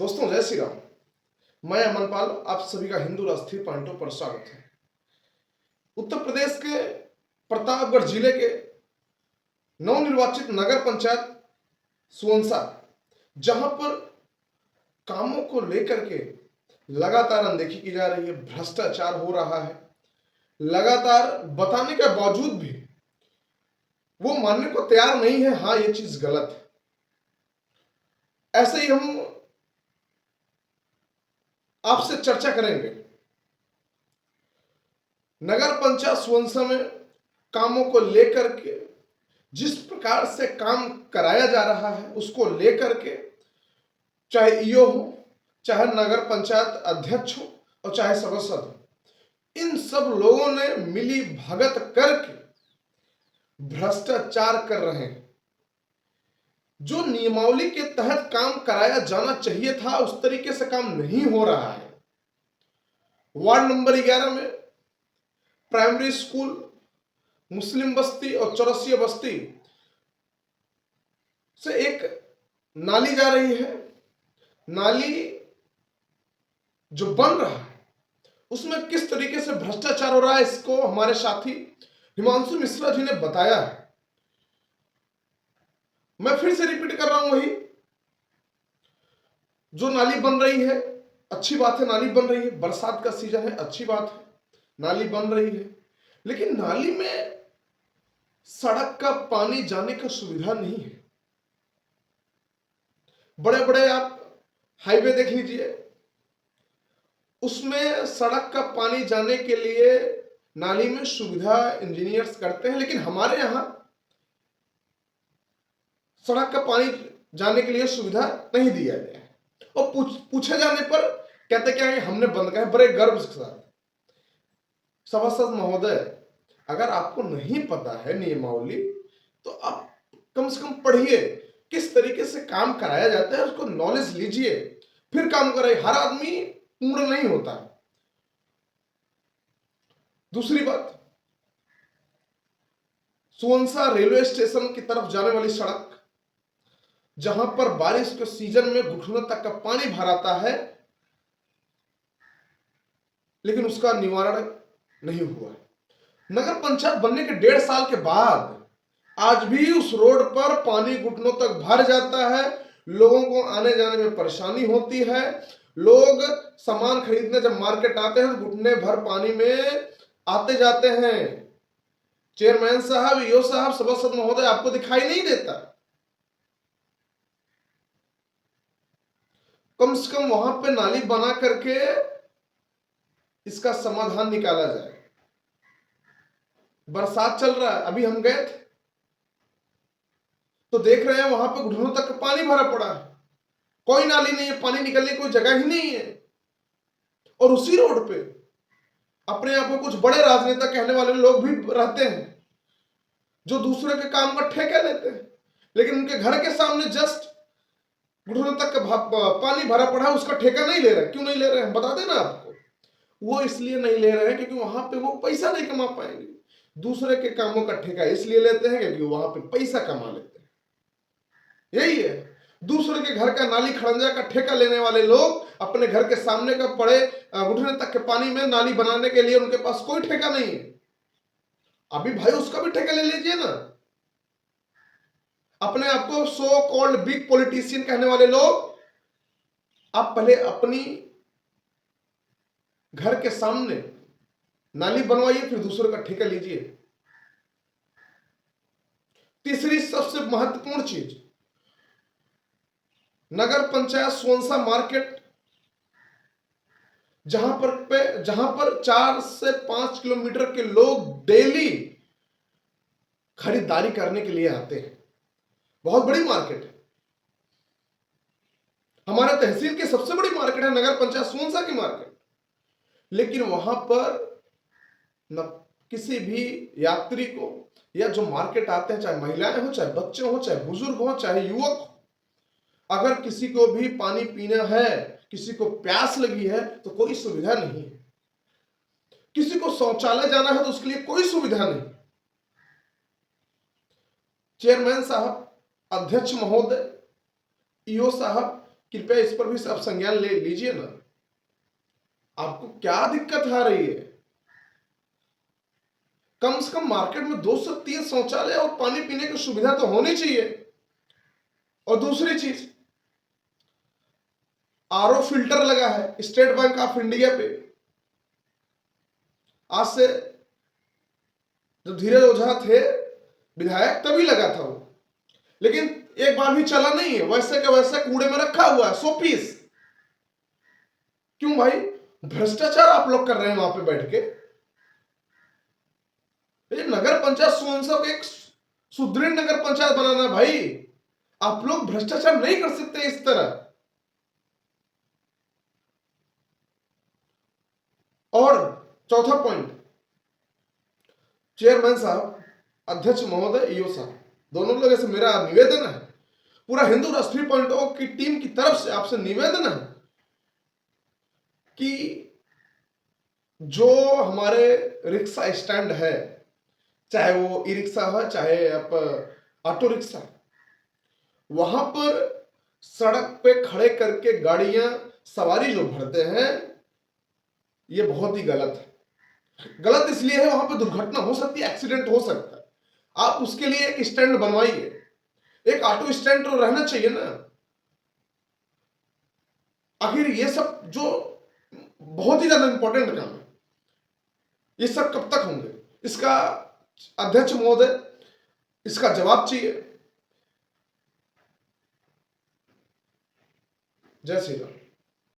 दोस्तों जय श्री राम। मैं अमनपाल, आप सभी का हिंदू राष्ट्रीय पॉइंटों पर स्वागत है। उत्तर प्रदेश के प्रतापगढ़ जिले के नवनिर्वाचित नगर पंचायत सुवनसा, जहां पर कामों को लेकर के लगातार अनदेखी की जा रही है, भ्रष्टाचार हो रहा है, लगातार बताने के बावजूद भी वो मानने को तैयार नहीं है हाँ ये चीज गलत है। ऐसे ही हम आपसे चर्चा करेंगे नगर पंचायत सुवनसा में कामों को लेकर के, जिस प्रकार से काम कराया जा रहा है उसको लेकर के, चाहे ईओ हो, चाहे नगर पंचायत अध्यक्ष हो और चाहे सभासद हो, इन सब लोगों ने मिली भगत करके भ्रष्टाचार कर रहे हैं। जो नियमावली के तहत काम कराया जाना चाहिए था उस तरीके से काम नहीं हो रहा है। वार्ड नंबर 11 में प्राइमरी स्कूल, मुस्लिम बस्ती और चौरसिया बस्ती से एक नाली जा रही है। नाली जो बन रहा है उसमें किस तरीके से भ्रष्टाचार हो रहा है, इसको हमारे साथी हिमांशु मिश्रा जी ने बताया है। मैं फिर से रिपीट कर रहा हूं, वही जो नाली बन रही है, अच्छी बात है, नाली बन रही है, बरसात का सीजन है, अच्छी बात है, नाली बन रही है, लेकिन नाली में सड़क का पानी जाने का सुविधा नहीं है। बड़े बड़े आप हाईवे देख लीजिए, उसमें सड़क का पानी जाने के लिए नाली में सुविधा इंजीनियर्स करते हैं, लेकिन हमारे यहां सड़क का पानी जाने के लिए सुविधा नहीं दिया गया है। और पूछे जाने पर कहते क्या है, हमने बंद किया है, बड़े गर्व के साथ। सभासद महोदय, अगर आपको नहीं पता है नियमावली तो आप कम से कम पढ़िए, किस तरीके से काम कराया जाता है उसको नॉलेज लीजिए, फिर काम कराइए। हर आदमी पूर्ण नहीं होता। दूसरी बात, सुवनसा रेलवे स्टेशन की तरफ जाने वाली सड़क, जहां पर बारिश के सीजन में घुटनों तक का पानी भर आता है, लेकिन उसका निवारण नहीं हुआ है। नगर पंचायत बनने के 1.5 साल के बाद आज भी उस रोड पर पानी घुटनों तक भर जाता है। लोगों को आने जाने में परेशानी होती है। लोग सामान खरीदने जब मार्केट आते हैं तो घुटने भर पानी में आते जाते हैं। चेयरमैन साहब, ईओ साहब, सभासद महोदय, आपको दिखाई नहीं देता? कम से कम वहां पे नाली बना करके इसका समाधान निकाला जाए। बरसात चल रहा है, अभी हम गए थे तो देख रहे हैं वहां पे घुटनों तक पानी भरा पड़ा है, कोई नाली नहीं है, पानी निकलने की कोई जगह ही नहीं है। और उसी रोड पे अपने आप को कुछ बड़े राजनेता कहने वाले लोग भी रहते हैं, जो दूसरे के काम का ठेका लेते हैं, लेकिन उनके घर के सामने जस्ट घुटनों तक का पानी भरा पड़ा है, उसका ठेका नहीं ले रहे। क्यों नहीं ले रहे हैं बता देना आपको। वो इसलिए नहीं ले रहे हैं क्योंकि वहां पे वो पैसा नहीं कमा पाएंगे। दूसरे के कामों का ठेका इसलिए लेते हैं क्योंकि वहां पे पैसा कमा लेते हैं। यही है, दूसरे के घर का नाली खड़ंजा का ठेका लेने वाले लोग अपने घर के सामने का पड़े घुटने तक के पानी में नाली बनाने के लिए उनके पास कोई ठेका नहीं है। अभी भाई उसका भी ठेका ले लीजिए ना। अपने आप को सो कॉल्ड बिग पॉलिटिशियन कहने वाले लोग, आप पहले अपनी घर के सामने नाली बनवाइए, फिर दूसरे का ठेका लीजिए। तीसरी सबसे महत्वपूर्ण चीज, नगर पंचायत सुवनसा मार्केट, जहां पर 4 से 5 किलोमीटर के लोग डेली खरीदारी करने के लिए आते हैं। बहुत बड़ी मार्केट है, हमारे तहसील की सबसे बड़ी मार्केट है नगर पंचायत सुवनसा की मार्केट। लेकिन वहां पर न किसी भी यात्री को, या जो मार्केट आते हैं, चाहे महिलाएं हो, चाहे बच्चे हो, चाहे बुजुर्ग हो, चाहे युवक हो, अगर किसी को भी पानी पीना है, किसी को प्यास लगी है तो कोई सुविधा नहीं है। किसी को शौचालय जाना है तो उसके लिए कोई सुविधा नहीं। चेयरमैन साहब, अध्यक्ष महोदय, ईओ साहब, कृपया इस पर भी आप संज्ञान ले लीजिए ना। आपको क्या दिक्कत आ रही है? कम से कम मार्केट में 2 से 3 शौचालय और पानी पीने की सुविधा तो होनी चाहिए। और दूसरी चीज, आरओ फिल्टर लगा है स्टेट बैंक ऑफ इंडिया पे। आज से जब धीरज ओझा थे विधायक तभी लगा था वो, लेकिन एक बार भी चला नहीं है, वैसे का वैसे कूड़े में रखा हुआ है 100 पीस। क्यों भाई? भ्रष्टाचार आप लोग कर रहे हैं वहां पे बैठ के। ये नगर पंचायत सुनसा को एक सुदृढ़ नगर पंचायत बनाना भाई। आप लोग भ्रष्टाचार नहीं कर सकते इस तरह। और चौथा पॉइंट, चेयरमैन साहब, अध्यक्ष महोदय, ईओ साहब, दोनों लोगों से मेरा निवेदन है, पूरा हिंदू राष्ट्रीय पॉइंटों की टीम की तरफ से आपसे निवेदन है कि जो हमारे रिक्शा स्टैंड है, चाहे वो ई रिक्शा है चाहे आप ऑटो रिक्शा, वहां पर सड़क पे खड़े करके गाड़ियां सवारी जो भरते हैं, ये बहुत ही गलत है। गलत इसलिए है, वहां पर दुर्घटना हो सकती है, एक्सीडेंट हो सकता है। आप उसके लिए एक स्टैंड बनवाइए, एक ऑटो स्टैंड तो रहना चाहिए ना। आखिर ये सब जो बहुत ही ज्यादा इंपॉर्टेंट काम है, ये सब कब तक होंगे? इसका अध्यक्ष महोदय, इसका जवाब चाहिए। जय श्री राम।